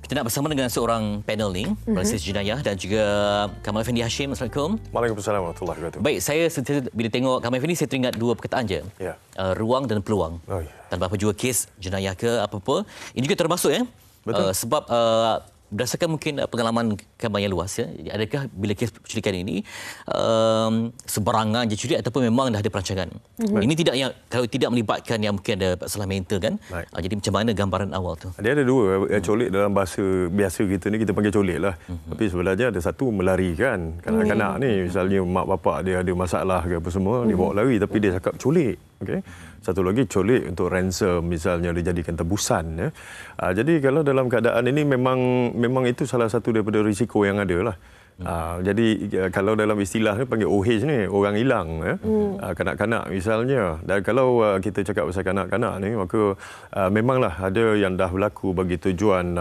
Kita nak bersama dengan seorang panel ni, Polis Jenayah dan juga Kamal Effendi Hashim. Assalamualaikum. Waalaikumsalam warahmatullahi wabarakatuh. Baik, saya bila tengok Kamal Effendi, saya teringat dua perkataan je. Ya. Ruang dan peluang. Oh, ya. Tanpa apa jua kes jenayah ke apa-apa. Ini juga termasuk ya. Betul. Sebab berdasarkan mungkin pengalaman Kamal yang luas ya. Adakah bila kes penculikan ini sebarangan je culik ataupun memang dah ada perancangan? Ini tidak yang kalau tidak melibatkan yang mungkin ada masalah mental kan. Jadi macam mana gambaran awal tu? Dia ada dua. Colik dalam bahasa biasa kita ni kita panggil colik lah. Tapi sebenarnya ada satu melarikan. Kanak-kanak ni misalnya mak bapak dia ada masalah ke apa semua, dia bawa lari tapi dia cakap colik. Okay. Satu lagi colik untuk ransom misalnya dijadikan tebusan ya. Jadi kalau dalam keadaan ini memang itu salah satu daripada risiko yang ada lah. Jadi kalau dalam istilah ni panggil OH ni orang hilang ya. Kanak-kanak misalnya, dan kalau kita cakap pasal kanak-kanak ni maka memanglah ada yang dah berlaku bagi tujuan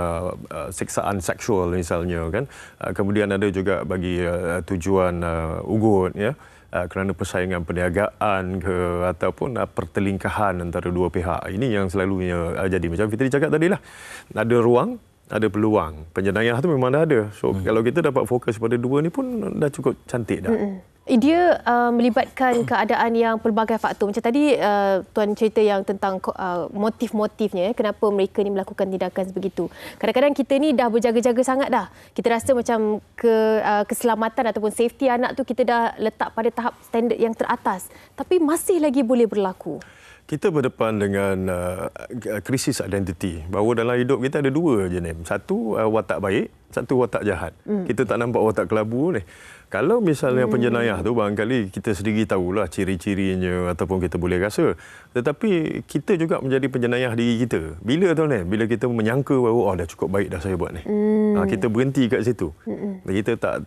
siksaan seksual misalnya kan. Kemudian ada juga bagi tujuan ugut ya. Kerana persaingan perniagaan ke ataupun pertelingkahan antara dua pihak. Ini yang selalunya jadi. Macam Fitri cakap tadi lah. Ada ruang, ada peluang. Penjenayah tu memang dah ada. So kalau kita dapat fokus pada dua ni pun dah cukup cantik dah. Dia melibatkan keadaan yang pelbagai faktor. Macam tadi Tuan cerita yang tentang motif-motifnya, kenapa mereka ni melakukan tindakan sebegitu. Kadang-kadang kita ni dah berjaga-jaga sangat dah. Kita rasa macam keselamatan ataupun safety anak tu kita dah letak pada tahap standard yang teratas. Tapi masih lagi boleh berlaku. Kita berdepan dengan krisis identiti. Bahawa dalam hidup kita ada dua je ni. Satu watak baik, satu watak jahat. Kita tak nampak watak kelabu ni. Kalau misalnya penjenayah tu barangkali kita sendiri tahulah ciri-cirinya ataupun kita boleh rasa. Tetapi kita juga menjadi penjenayah diri kita. Bila tu ni? Bila kita menyangka bahawa dah cukup baik dah saya buat ni. Kita berhenti kat situ.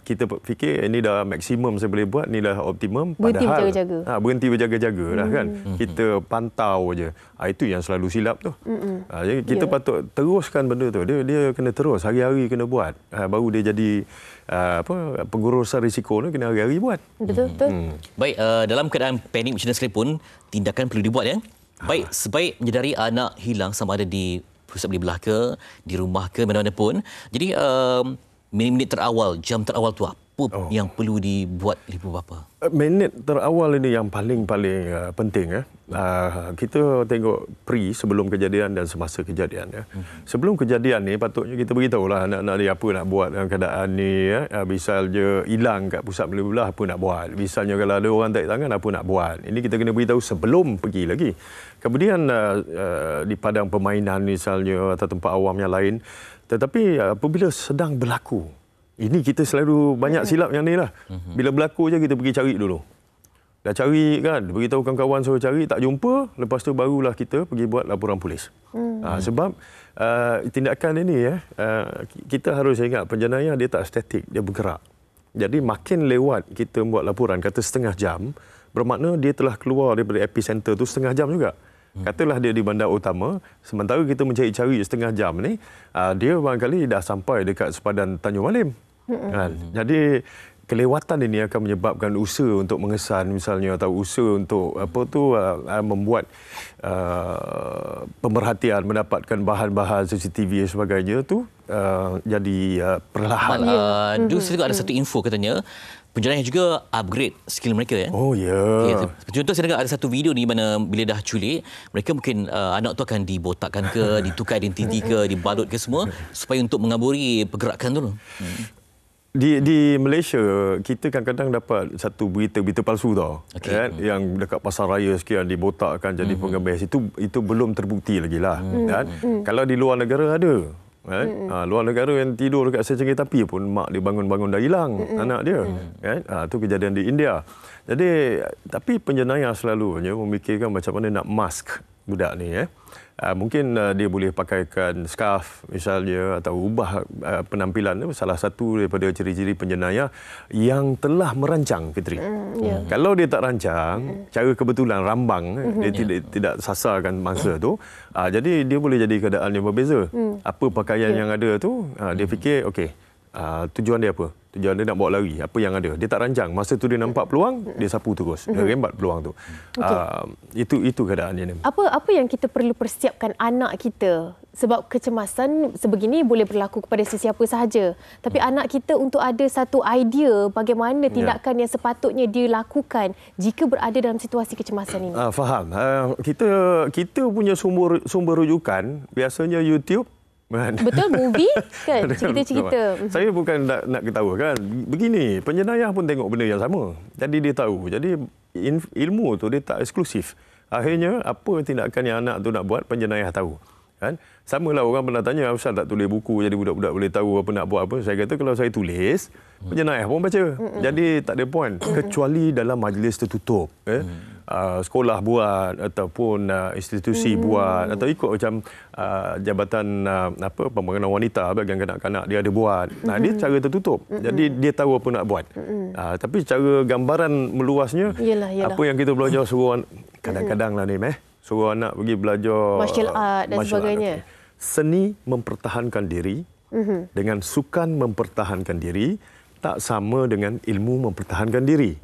Kita fikir ini dah maksimum saya boleh buat, ni dah optimum. Berhenti Padahal berjaga-jaga. Berhenti berjaga-jaga dah kan. Kita pantau je. Itu yang selalu silap tu. Jadi kita patut teruskan benda tu. Dia kena terus, hari-hari kena buat. Baru dia jadi pengurusan risiko ni kena hari-hari buat. Betul. Baik, dalam keadaan panik macam ni sekalipun, tindakan perlu dibuat ya. Baik, sebaik menyedari anak hilang sama ada di pusat beli belah ke, di rumah ke, mana-mana pun. Jadi minit-minit terawal, jam terawal tu apa yang perlu dibuat oleh ibu bapa? Minit terawal ini yang paling penting. Kita tengok sebelum kejadian dan semasa kejadian. Sebelum kejadian ni patutnya kita beritahulah anak-anak dia apa nak buat dalam keadaan ni. Misalnya hilang kat pusat beli belah apa nak buat. Misalnya kalau ada orang tarik tangan apa nak buat. Ini kita kena beritahu sebelum pergi lagi. Kemudian di padang permainan misalnya atau tempat awam yang lain. Tetapi apabila sedang berlaku, ini kita selalu banyak silap yang ni lah. Bila berlaku je kita pergi cari dulu. Dah cari kan, beritahu kawan-kawan suruh cari, tak jumpa, lepas tu barulah kita pergi buat laporan polis. Sebab tindakan ini kita harus ingat penjenayah dia tak statik, dia bergerak. Jadi makin lewat kita buat laporan, kata setengah jam, bermakna dia telah keluar daripada epicenter tu setengah jam juga. Katalah dia di bandar utama, sementara kita mencari-cari setengah jam ni, dia barangkali dah sampai dekat sepadan Tanjung Malim. Jadi kelewatan ini akan menyebabkan usaha untuk mengesan misalnya atau usaha untuk membuat pemerhatian, mendapatkan bahan-bahan CCTV dan sebagainya tu jadi perlahan. Dulu saya juga ada satu info katanya penjenayah juga upgrade skill mereka ya. Oh ya. Yeah. Contoh saya dengar ada satu video di mana bila dah culik, mereka mungkin anak tu akan dibotakkan ke, ditukar identiti ke, dibalut ke semua supaya untuk mengaburi pergerakan dulu. Di Malaysia kita kadang-kadang dapat satu berita palsu tau. Kan? Yang dekat pasar raya sekian dibotakkan jadi pengemis, itu belum terbukti lagi lah. Kalau di luar negara ada. Luar negara yang tidur dekat secengih tapi pun mak dia bangun-bangun dah hilang anak dia. Itu kejadian di India. Jadi tapi penjenayah selalunya memikirkan macam mana nak mask budak ni. Mungkin dia boleh pakaikan scarf misalnya atau ubah penampilan. Salah satu daripada ciri-ciri penjenayah yang telah merancang, Fitri. Kalau dia tak rancang, cara kebetulan rambang, dia tidak sasarkan mangsa tu. Jadi dia boleh jadi keadaan yang berbeza. Apa pakaian yang ada tu, dia fikir okey, tujuan dia apa? Tujuan dia nak bawa lari. Apa yang ada? Dia tak rancang. Masa tu dia nampak peluang, dia sapu terus. Dia rembat peluang tu. Itu keadaannya. Apa yang kita perlu persiapkan anak kita? Sebab kecemasan sebegini boleh berlaku kepada sesiapa sahaja. Tapi anak kita untuk ada satu idea bagaimana tindakan yang sepatutnya dia lakukan jika berada dalam situasi kecemasan ini. Faham. Kita punya sumber rujukan biasanya YouTube. Betul, movie kan, cerita-cerita. Saya bukan nak ketawa kan. Begini, penjenayah pun tengok benda yang sama. Jadi dia tahu. Jadi ilmu tu dia tak eksklusif. Akhirnya apa tindakan yang anak tu nak buat, penjenayah tahu. Kan? Samalah orang pernah tanya, Ustaz tak tulis buku jadi budak-budak boleh tahu apa nak buat apa. Saya kata kalau saya tulis, penjenayah pun baca. Jadi tak ada point. Kecuali dalam majlis tertutup. Sekolah buat ataupun institusi buat atau ikut macam jabatan pembangunan wanita bagian kanak-kanak dia ada buat. Dia cara tertutup. Jadi dia tahu apa nak buat. Tapi cara gambaran meluasnya Yalah. apa yang kita belajar suruh kadang-kadang lah ni suruh anak pergi belajar martial art dan sebagainya. Okay. Seni mempertahankan diri dengan sukan mempertahankan diri tak sama dengan ilmu mempertahankan diri.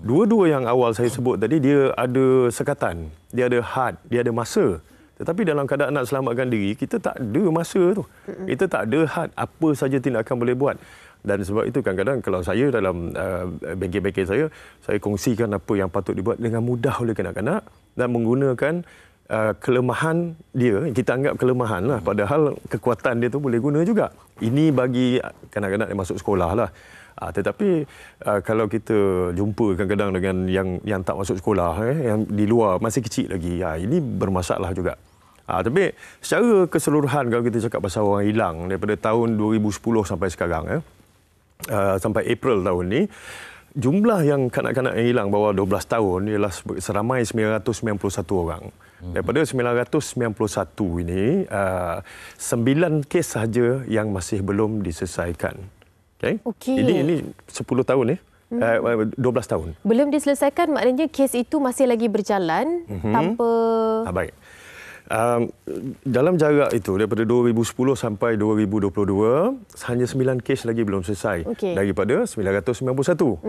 Dua-dua yang awal saya sebut tadi, dia ada sekatan, dia ada had, dia ada masa. Tetapi dalam keadaan nak selamatkan diri, kita tak ada masa tu. Kita tak ada had, apa saja tindakan boleh buat. Dan sebab itu kadang-kadang kalau saya dalam bengkel-bengkel saya kongsikan apa yang patut dibuat dengan mudah oleh kanak-kanak dan menggunakan kelemahan dia, kita anggap kelemahan lah, padahal kekuatan dia tu boleh guna juga. Ini bagi kanak-kanak yang masuk sekolah lah. Tetapi kalau kita jumpa kadang-kadang dengan yang tak masuk sekolah, yang di luar masih kecil lagi, ini bermasalah juga. Tapi secara keseluruhan kalau kita cakap pasal orang hilang daripada tahun 2010 sampai sekarang, sampai April tahun ni, jumlah yang kanak-kanak yang hilang bawah 12 tahun ialah seramai 991 orang. Daripada 991 ini, 9 kes sahaja yang masih belum diselesaikan. Okay. Ini 10 tahun 12 tahun. Belum diselesaikan maknanya kes itu masih lagi berjalan tanpa... Baik. Dalam jarak itu daripada 2010 sampai 2022 hanya 9 kes lagi belum selesai daripada 991.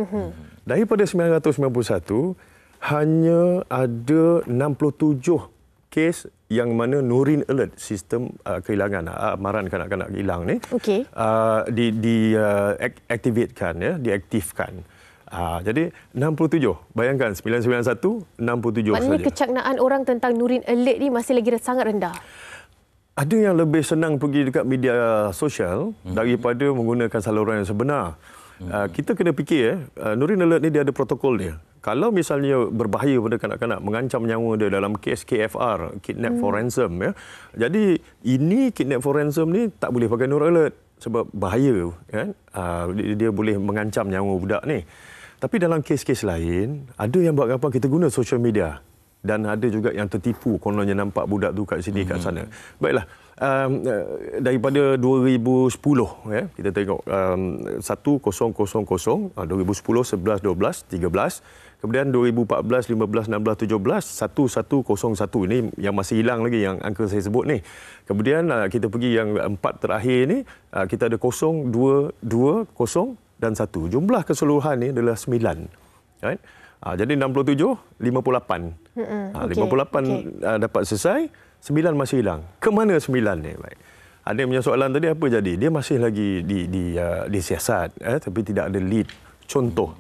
Daripada 991 hanya ada 67 kes yang mana Nurin Alert, sistem kehilangan amaran kanak-kanak hilang ni diaktifkan. Jadi 67. Bayangkan 991, 67 saja. Maknanya kecaknaan orang tentang Nurin Alert ni masih lagi sangat rendah. Ada yang lebih senang pergi dekat media sosial daripada menggunakan saluran yang sebenar. Kita kena fikir, Nurin Alert ni dia ada protokol dia. Kalau misalnya berbahaya pada kanak-kanak, mengancam nyawa dia dalam kes KFR, kidnap for ransom. Jadi ini kidnap for ransom ni tak boleh pakai Nurin Alert sebab bahaya. Kan? Dia boleh mengancam nyawa budak ni. Tapi dalam kes-kes lain, ada yang buat apa kita guna social media. Dan ada juga yang tertipu, kononnya nampak budak tu kat sini, kat sana. Baiklah, daripada 2010, kita tengok 1000, 2010, 11, 12, 13. Kemudian 2014, 15, 16, 17, 1101 ini yang masih hilang lagi yang angka saya sebut ni. Kemudian kita pergi yang 4 terakhir ni, kita ada 0, 2, 2, 0 dan 1. Jumlah keseluruhan ni adalah 9. Right? Jadi 67, 58. 58 dapat selesai, 9 masih hilang. Ke mana 9 ni? Baik. Ada yang punya soalan tadi, apa jadi? Dia masih lagi disiasat, tapi tidak ada lead. Contoh,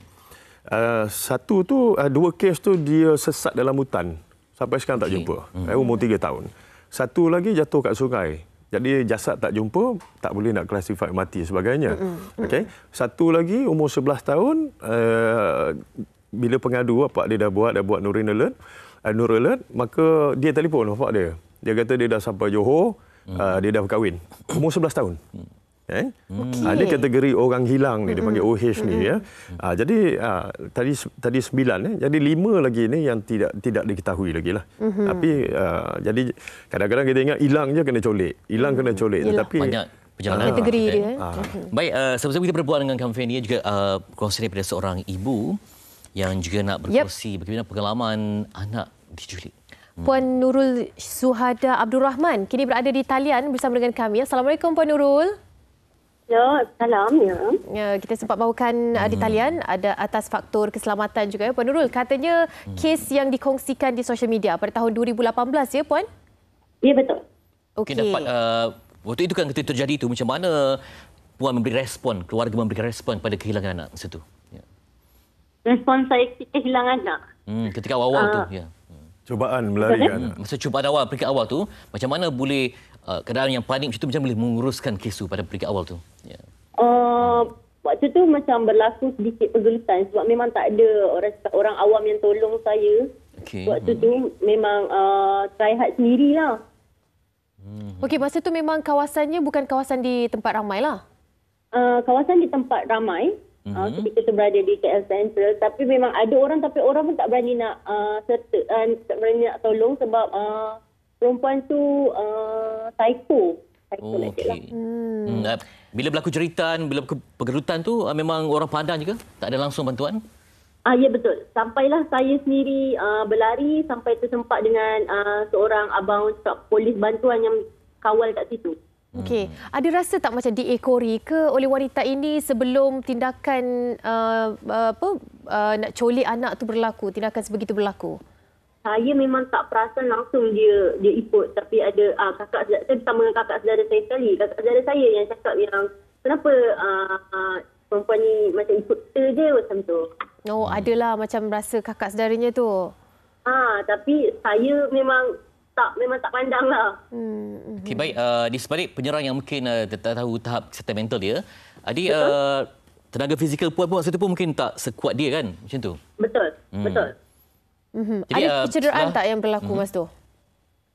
satu tu, 2 kes tu dia sesat dalam hutan. Sampai sekarang tak jumpa. Umur 3 tahun. Satu lagi jatuh kat sungai. Jadi jasad tak jumpa, tak boleh nak klasifai mati sebagainya. Okay. Satu lagi umur 11 tahun, bila pengadu bapak dia dah buat Nurin Alert, maka dia telefon bapak dia. Dia kata dia dah sampai Johor, dia dah berkahwin. Umur 11 tahun. Dia kategori orang hilang ni, dia panggil OH ni. Jadi tadi 9, jadi 5 lagi ni yang tidak diketahui lagi lah. Tapi jadi kadang-kadang kita ingat hilang je kena colek, tetapi banyak perjalanan kategori dia. Baik, sebelum kita berbual dengan Kang Feni juga kongsi daripada seorang ibu yang juga nak berkongsi bagaimana pengalaman anak diculik. Puan Nurul Suhada Abdul Rahman kini berada di talian bersama dengan kami. Assalamualaikum Puan Nurul. Ya, salam ya. Ya, kita sempat bawakan di talian ada atas faktor keselamatan juga ya Puan Nurul. Katanya kes yang dikongsikan di sosial media pada tahun 2018 ya Puan? Ya, betul. Okey, dapat waktu itu kan ketika terjadi itu macam mana Puan memberi respon, keluarga memberikan respon pada kehilangan anak masa itu? Ya. Respon saya ketika hilang anak. Ketika awal tu ya. Cubaan melarikan. Masa cubaan awal, peringkat awal tu, macam mana boleh keadaan yang panik macam tu macam boleh menguruskan kes tu pada peringkat awal tu? Ya. Waktu tu macam berlaku sedikit pergelutan sebab memang tak ada orang awam yang tolong saya. Okey. Waktu tu memang try hard sendirilah. Okey, masa tu memang kawasannya bukan kawasan di tempat ramai lah. Kawasan di tempat ramai. Ketika tu berada di KL Central, tapi memang ada orang, tapi orang pun tak berani nak tak berani nak tolong sebab perempuan tu psycho. Okey. Bila berlaku jeritan, bila berlaku pergelutan tu memang orang pandang juga? Tak ada langsung bantuan? Ya, betul. Sampailah saya sendiri berlari sampai tersempat dengan seorang abang polis bantuan yang kawal kat situ. Okey, ada rasa tak macam diekori ke oleh wanita ini sebelum tindakan nak colik anak tu berlaku, tindakan sebegitu berlaku? Saya memang tak perasan langsung dia ikut, tapi ada kakak saya bersama dengan kakak saudara saya sekali. Kakak saudara saya yang cakap yang kenapa perempuan ni macam ikut kita je macam tu. Oh, adalah macam rasa kakak saudaranya tu. Tapi saya memang tak pandang lah. Okey, baik. Di sebalik penyerang yang mungkin tak tahu tahap kesihatan mental dia, adik tenaga fizikal Puan pun masa tu pun mungkin tak sekuat dia kan? Macam tu? Betul, betul. Jadi, ada kecederaan tak yang berlaku masa tu?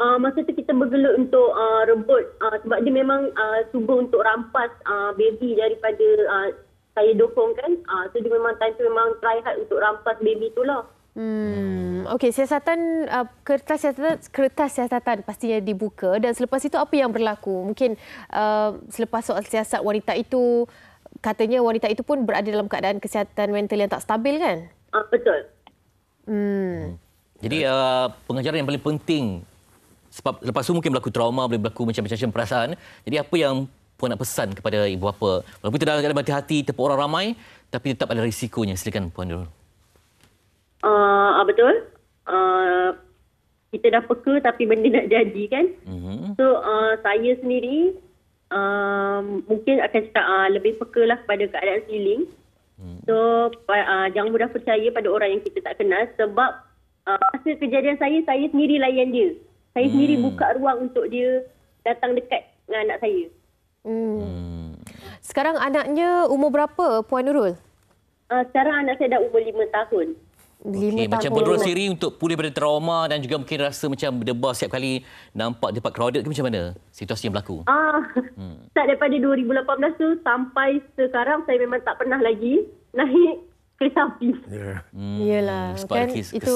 Masa tu kita bergelut untuk rebut sebab dia memang cuba untuk rampas baby daripada saya dokong kan. So dia memang time tu memang try hard untuk rampas baby tu lah. Okey, siasatan kertas siasatan pastinya dibuka dan selepas itu apa yang berlaku? Mungkin selepas soal siasat wanita itu, katanya wanita itu pun berada dalam keadaan kesihatan mental yang tak stabil kan? Betul. Jadi pengajaran yang paling penting sebab lepas tu mungkin berlaku trauma, boleh berlaku macam-macam perasaan. Jadi apa yang Puan nak pesan kepada ibu bapa? Walaupun kita dalam hati tempat orang ramai tapi tetap ada risikonya. Silakan Puan dulu. Betul. Kita dah peka tapi benda nak jadi kan. So saya sendiri mungkin akan cakap lebih peka lah pada keadaan sekeliling. So jangan mudah percaya pada orang yang kita tak kenal sebab masa kejadian saya sendiri layan dia. Saya sendiri buka ruang untuk dia datang dekat dengan anak saya. Sekarang anaknya umur berapa Puan Nurul? Sekarang anak saya dah umur 5 tahun. 5 tahun. Macam berdorong sendiri untuk pulih pada trauma dan juga mungkin rasa macam berdebar setiap kali nampak tempat crowded ke macam mana situasi yang berlaku? Start daripada 2018 tu sampai sekarang saya memang tak pernah lagi naik kereta api. Yalah, sebab kan itu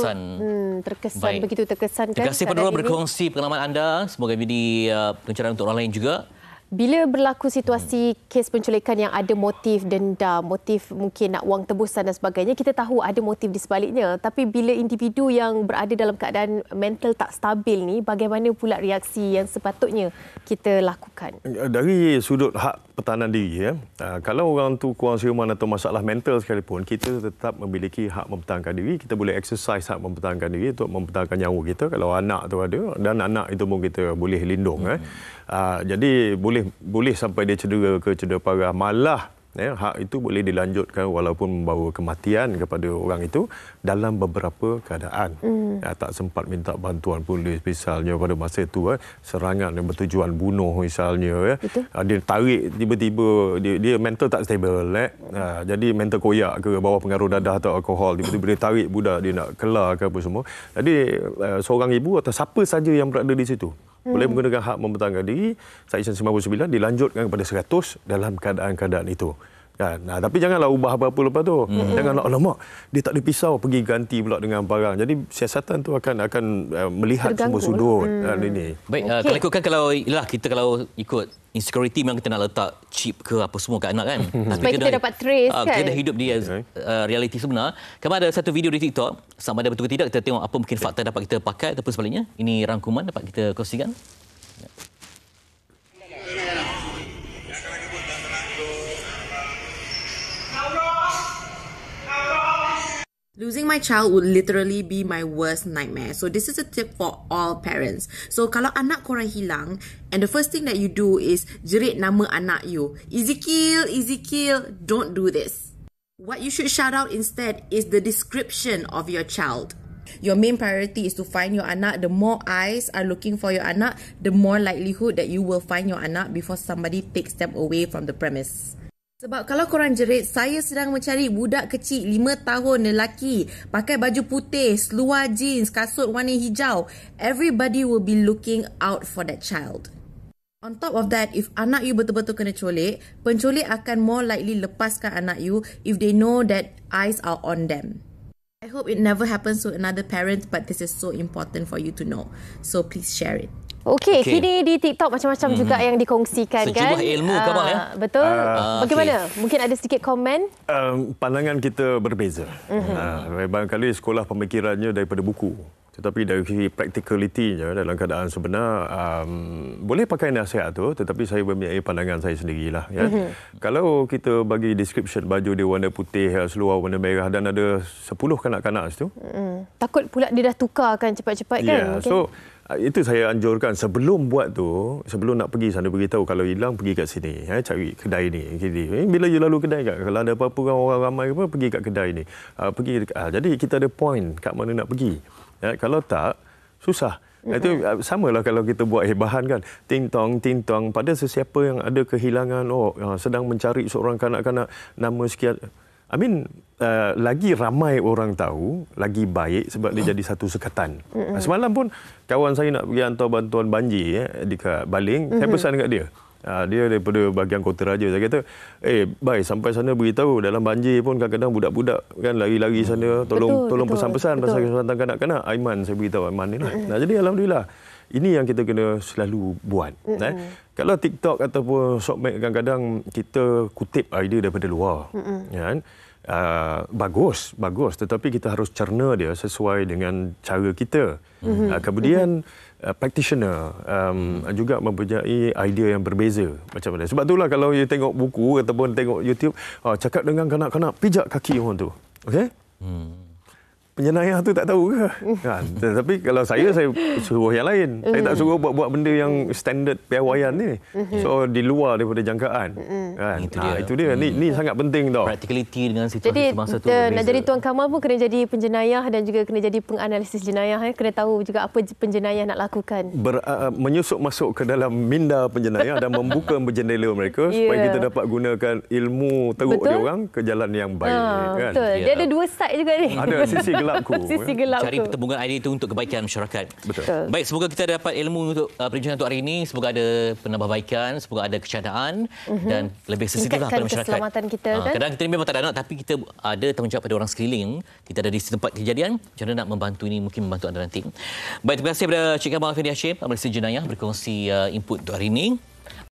terkesan baik. Begitu terkesan kan. Terima kasih Puan Nurul berkongsi pengalaman anda. Semoga ini pencerahan untuk orang lain juga. Bila berlaku situasi kes penculikan yang ada motif dendam, motif mungkin nak wang tebusan dan sebagainya, kita tahu ada motif di sebaliknya. Tapi bila individu yang berada dalam keadaan mental tak stabil ni, bagaimana pula reaksi yang sepatutnya kita lakukan? Dari sudut hak pertahanan diri, kalau orang tu kurang siuman atau masalah mental sekalipun, kita tetap memiliki hak mempertahankan diri. Kita boleh exercise hak mempertahankan diri untuk mempertahankan nyawa kita. Kalau anak tu ada, dan anak itu pun kita boleh lindung. Jadi boleh sampai dia cedera ke cedera parah, malah hak itu boleh dilanjutkan walaupun membawa kematian kepada orang itu dalam beberapa keadaan. Tak sempat minta bantuan polis misalnya pada masa itu, serangan yang bertujuan bunuh misalnya. Dia tarik tiba-tiba, dia mental tak stabil. Jadi mental koyak ke bawah pengaruh dadah atau alkohol, tiba-tiba dia tarik budak dia nak kelar ke apa semua. Jadi seorang ibu atau siapa saja yang berada di situ boleh menggunakan hak mempertahankan diri. Section 99 dilanjutkan kepada 100 dalam keadaan-keadaan itu. Kan? Tapi janganlah ubah apa-apa lepas tu. Janganlah, alamak, dia tak dipisau, pergi ganti pula dengan barang. Jadi siasatan tu akan melihat semua sudut. Ini. Baik, kalau ikut insecurity memang kita nak letak chip ke apa semua kat anak kan. Supaya kita dapat trace kan. Kita dah hidup di realiti sebenar. Kami ada satu video di TikTok, sama ada betul ke tidak, kita tengok apa mungkin fakta dapat kita pakai ataupun sebaliknya. Ini rangkuman dapat kita kongsikan. Losing my child would literally be my worst nightmare. So this is a tip for all parents. So kalau anak korang hilang and the first thing that you do is jerit nama anak you. Ezekiel, Ezekiel, don't do this. What you should shout out instead is the description of your child. Your main priority is to find your anak. The more eyes are looking for your anak, the more likelihood that you will find your anak before somebody takes them away from the premise. Sebab kalau korang jerit, saya sedang mencari budak kecil 5 tahun lelaki, pakai baju putih, seluar jeans, kasut warna hijau, everybody will be looking out for that child. On top of that, if anak you betul-betul kena colik, pencolik akan more likely lepaskan anak you if they know that eyes are on them. I hope it never happens to another parent, but this is so important for you to know. So please share it. Okey, kini di TikTok macam-macam juga yang dikongsikan kan. Sejumlah ilmu ke abang ya? Betul. Bagaimana? Mungkin ada sedikit komen? Pandangan kita berbeza. Barangkali sekolah pemikirannya daripada buku. Tetapi dari segi practicality-nya dalam keadaan sebenar, boleh pakai nasihat tu, tetapi saya mempunyai pandangan saya sendirilah. Ya. Kalau kita bagi description baju dia warna putih, seluar warna merah dan ada 10 kanak-kanak situ. Takut pula dia dah tukarkan cepat-cepat kan? Mungkin. So, itu saya anjurkan sebelum buat tu, sebelum nak pergi sana, beritahu kalau hilang pergi kat sini, cari kedai ni. Bila you lalu kedai kat, kalau ada apa-apa orang ramai apa, pergi kat kedai ni. Jadi kita ada point kat mana nak pergi. Kalau tak, susah. Itu samalah kalau kita buat hebahan kan. Ting tong pada sesiapa yang ada kehilangan, sedang mencari seorang kanak-kanak nama sekian. Lagi ramai orang tahu, lagi baik sebab dia jadi satu sekatan. Semalam pun kawan saya nak pergi hantar bantuan banjir dekat Baling, saya pesan dekat dia. Dia daripada bahagian Kota Raja. Saya kata, baik sampai sana beritahu dalam banjir pun kadang-kadang budak-budak kan lari-lari sana, tolong pesan-pesan pasal kesihatan kanak-kanak. Aiman, saya beritahu Aiman ni lah. Jadi alhamdulillah. Ini yang kita kena selalu buat. Kalau TikTok ataupun Shopmax kadang-kadang kita kutip idea daripada luar. Kan? Bagus. Tetapi kita harus cerna dia sesuai dengan cara kita. Kemudian practitioner juga mempunyai idea yang berbeza. Macam mana? Sebab itulah kalau you tengok buku ataupun tengok YouTube, cakap dengan kanak-kanak, pijak kaki orang tu. Okey? Penjenayah tu tak tahu ke? Kan? Tetapi kalau saya suruh yang lain. Saya tak suruh buat benda yang standard piawaian ni. So, di luar daripada jangkaan. Kan? Itu dia. Ni sangat penting tau. Practicality dengan situasi jadi, semasa tu. Jadi, nak jadi Tuan Kamal pun kena jadi penjenayah dan juga kena jadi penganalisis jenayah. Kena tahu juga apa penjenayah nak lakukan. Menyusup masuk ke dalam minda penjenayah dan membuka jendela mereka supaya kita dapat gunakan ilmu teruk dia orang ke jalan yang baik. Kan? Betul. Dia ada dua side juga ni. Ada sisi gelapku. Sisi gelapku. Cari pertembungan idea itu untuk kebaikan masyarakat. Betul. Baik, semoga kita dapat ilmu untuk perbincangan untuk hari ini. Semoga ada penambahbaikan, semoga ada kecerdaan dan lebih sensitif pada masyarakat. Keselamatan kita kan. Kadang kita ni memang tak ada anak tapi kita ada tanggungjawab pada orang sekeliling. Kita ada di tempat kejadian. Macam mana nak membantu ini, mungkin membantu anda nanti. Baik, terima kasih kepada Cik Kamal Effendi Hashim, Malaysia Jenayah berkongsi input untuk hari ini.